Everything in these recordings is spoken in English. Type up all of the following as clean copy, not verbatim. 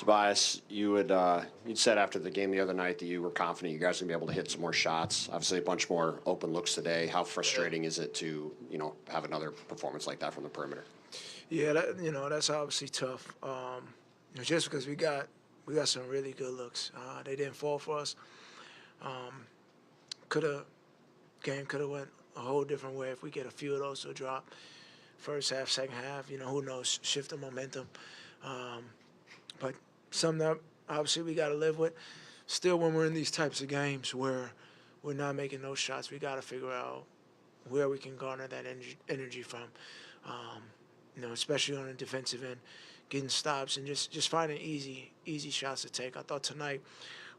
Tobias, you'd said after the game the other night that you were confident you guys are gonna be able to hit some more shots. Obviously, a bunch more open looks today. How frustrating is it to have another performance like that from the perimeter? Yeah, that's obviously tough. Just because we got some really good looks. They didn't fall for us. Could have Game could have went a whole different way if we get a few of those to drop. First half, second half, who knows? Shift the momentum. But something that obviously we got to live with. Still, when we're in these types of games where we're not making those shots, we got to figure out where we can garner that energy from. Especially on the defensive end, getting stops and just finding easy shots to take. I thought tonight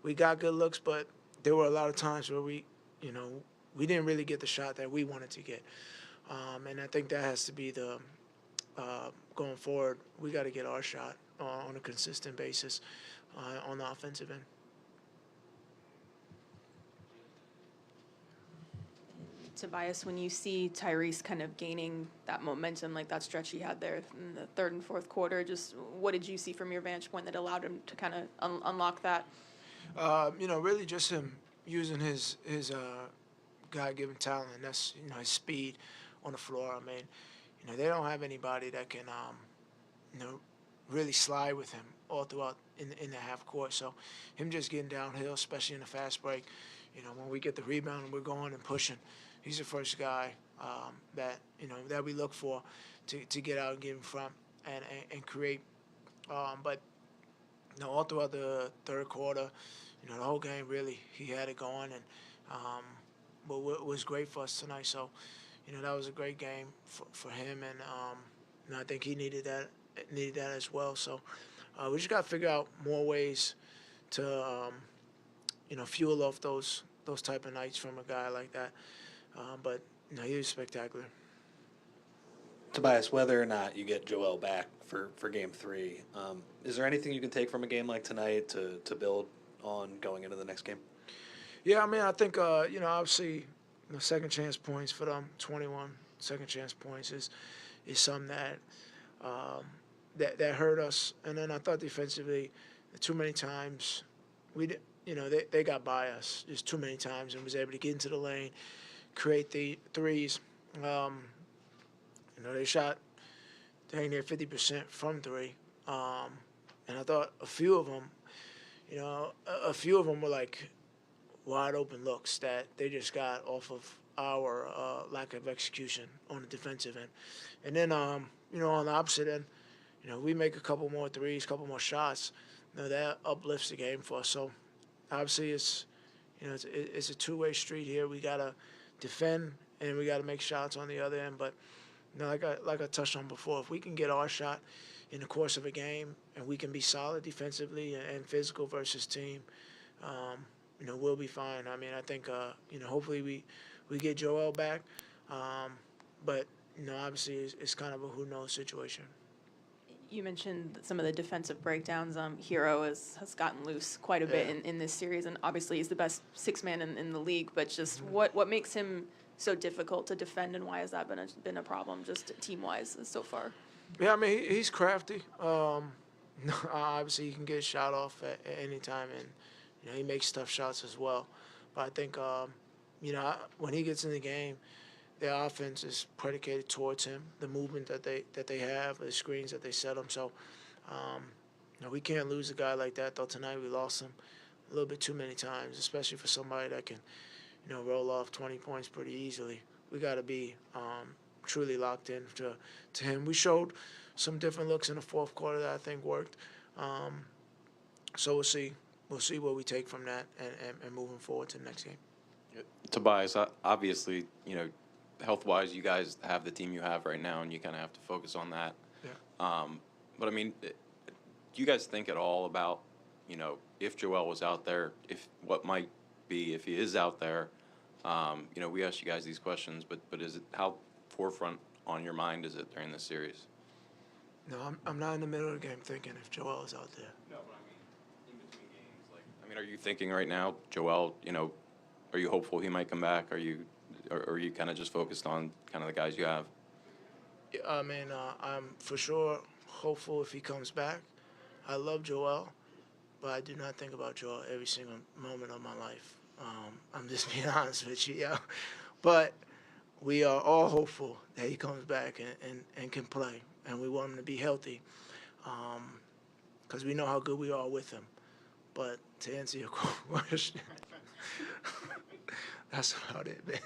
we got good looks, but there were a lot of times where we didn't really get the shot that we wanted to get. And I think that has to be the going forward. We got to get our shot on a consistent basis on the offensive end. Tobias, when you see Tyrese kind of gaining that momentum, like that stretch he had there in the third and fourth quarter, just what did you see from your vantage point that allowed him to kind of unlock that? Really just him using his God-given talent, and that's his speed on the floor. I mean, they don't have anybody that can really slide with him all throughout in the half court. So him just getting downhill, especially in the fast break, when we get the rebound and we're going and pushing, he's the first guy that we look for to get out and get in front and create. But all throughout the third quarter, the whole game really he had it going, and but what was great for us tonight. So that was a great game for him, and I think he needed that as well. So we just got to figure out more ways to fuel off those type of nights from a guy like that. But he was spectacular. Tobias, whether or not you get Joel back for Game 3, is there anything you can take from a game like tonight to build on going into the next game? Yeah, I mean, I think, obviously, second chance points for them, 21 second chance points is something that hurt us. And then I thought defensively, too many times, they got by us just too many times and was able to get into the lane, create the threes. They shot dang near 50% from three. And I thought a few of them were like wide open looks that they just got off of our lack of execution on the defensive end. And then, on the opposite end, we make a couple more threes, couple more shots. That uplifts the game for us. So obviously it's a two-way street here. We gotta defend and we gotta make shots on the other end. But like I touched on before, if we can get our shot in the course of a game and we can be solid defensively and physical versus team, we'll be fine. I mean, I think hopefully we get Joel back, but obviously it's kind of a who knows situation. You mentioned some of the defensive breakdowns. Hero has gotten loose quite a bit in this series, and obviously he's the best sixth man in the league. But just what makes him so difficult to defend, and why has that been a problem just team-wise so far? Yeah, I mean he's crafty. Obviously he can get a shot off at any time, and he makes tough shots as well. But I think when he gets in the game, their offense is predicated towards him, the movement that they have, the screens that they set him. So, we can't lose a guy like that. Though tonight we lost him a little bit too many times, especially for somebody that can, roll off 20 points pretty easily. We got to be truly locked in to him. We showed some different looks in the fourth quarter that I think worked. So we'll see. We'll see what we take from that and moving forward to the next game. Tobias, obviously, health-wise, you guys have the team you have right now, and you kind of have to focus on that. Yeah. But, I mean, do you guys think at all about, if Joel was out there, what might be if he is out there? We asked you guys these questions, but is it how forefront on your mind is it during this series? No, I'm not in the middle of the game thinking if Joel is out there. No, but I mean, in between games, are you thinking right now, Joel, are you hopeful he might come back? Are you kind of just focused on kind of the guys you have? Yeah, I mean, I'm for sure hopeful if he comes back. I love Joel. but I do not think about Joel every single moment of my life. I'm just being honest with you, yo. But we are all hopeful that he comes back and can play, and we want him to be healthy, because we know how good we are with him. But to answer your question, that's about it, man.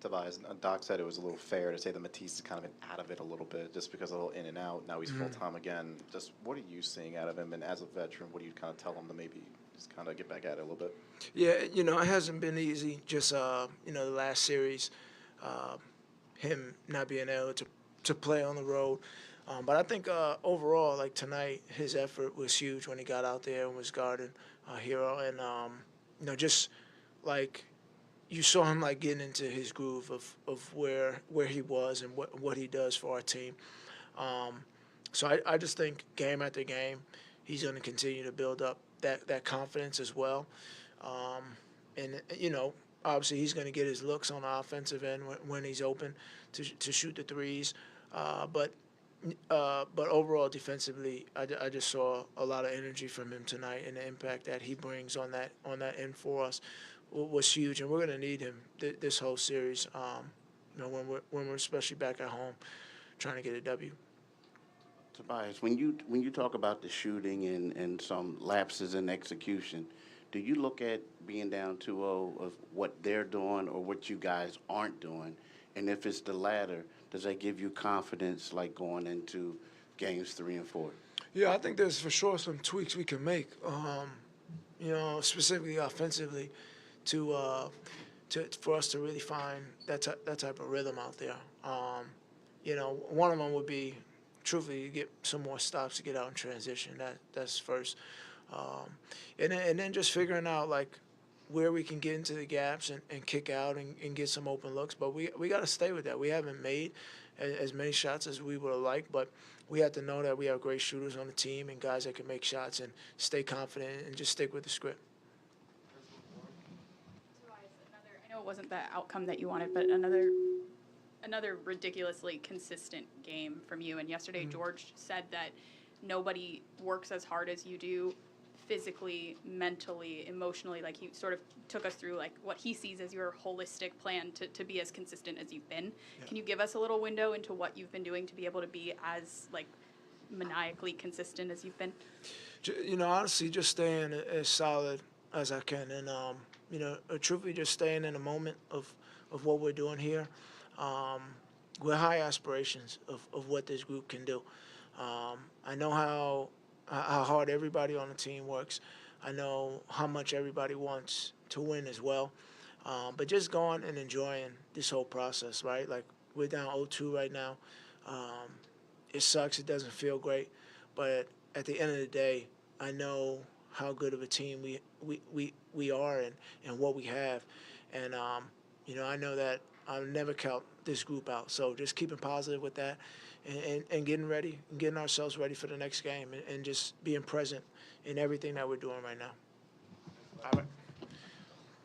Tobias, Doc said it was a little fair to say that Matisse is kind of been out of it a little bit, just because a little in and out. Now he's full-time again. Just what are you seeing out of him? And as a veteran, what do you kind of tell him to maybe just kind of get back at it a little bit? Yeah, it hasn't been easy. Just the last series, him not being able to play on the road. But I think overall, like tonight, his effort was huge when he got out there and was guarding Hero, and just like you saw him like getting into his groove of where he was and what he does for our team. So I just think game after game, he's going to continue to build up that confidence as well. And obviously he's going to get his looks on the offensive end when he's open to shoot the threes. But overall, defensively, I just saw a lot of energy from him tonight, and the impact that he brings on that end for us was huge, and we're going to need him this whole series. When we're especially back at home, trying to get a W. Tobias, when you talk about the shooting and some lapses in execution, do you look at being down 2-0 of what they're doing or what you guys aren't doing? And if it's the latter, does that give you confidence like going into games 3 and 4? Yeah, I think there's for sure some tweaks we can make, specifically offensively, for us to really find that type of rhythm out there. One of them would be, truthfully, get some more stops to get out in transition. That's first, and then just figuring out like where we can get into the gaps and kick out and get some open looks. But we got to stay with that. We haven't made as many shots as we would have liked, but we have to know that we have great shooters on the team and guys that can make shots and stay confident and just stick with the script. I know it wasn't the outcome that you wanted, but another ridiculously consistent game from you. And yesterday, George said that nobody works as hard as you do, physically, mentally, emotionally. Like, he sort of took us through like what he sees as your holistic plan to be as consistent as you've been. Yeah. Can you give us a little window into what you've been doing to be able to be as like maniacally consistent as you've been? Honestly, just staying as solid as I can, and truthfully, just staying in the moment of what we're doing here. We're high aspirations of what this group can do. I know how hard everybody on the team works. I know how much everybody wants to win as well. But just going and enjoying this whole process, right? Like, we're down 0-2 right now. It sucks. It doesn't feel great. But at the end of the day, I know how good of a team we are and what we have. And, I know that I'll never count this group out. So just keeping positive with that and getting ready and getting ourselves ready for the next game and just being present in everything that we're doing right now. All right.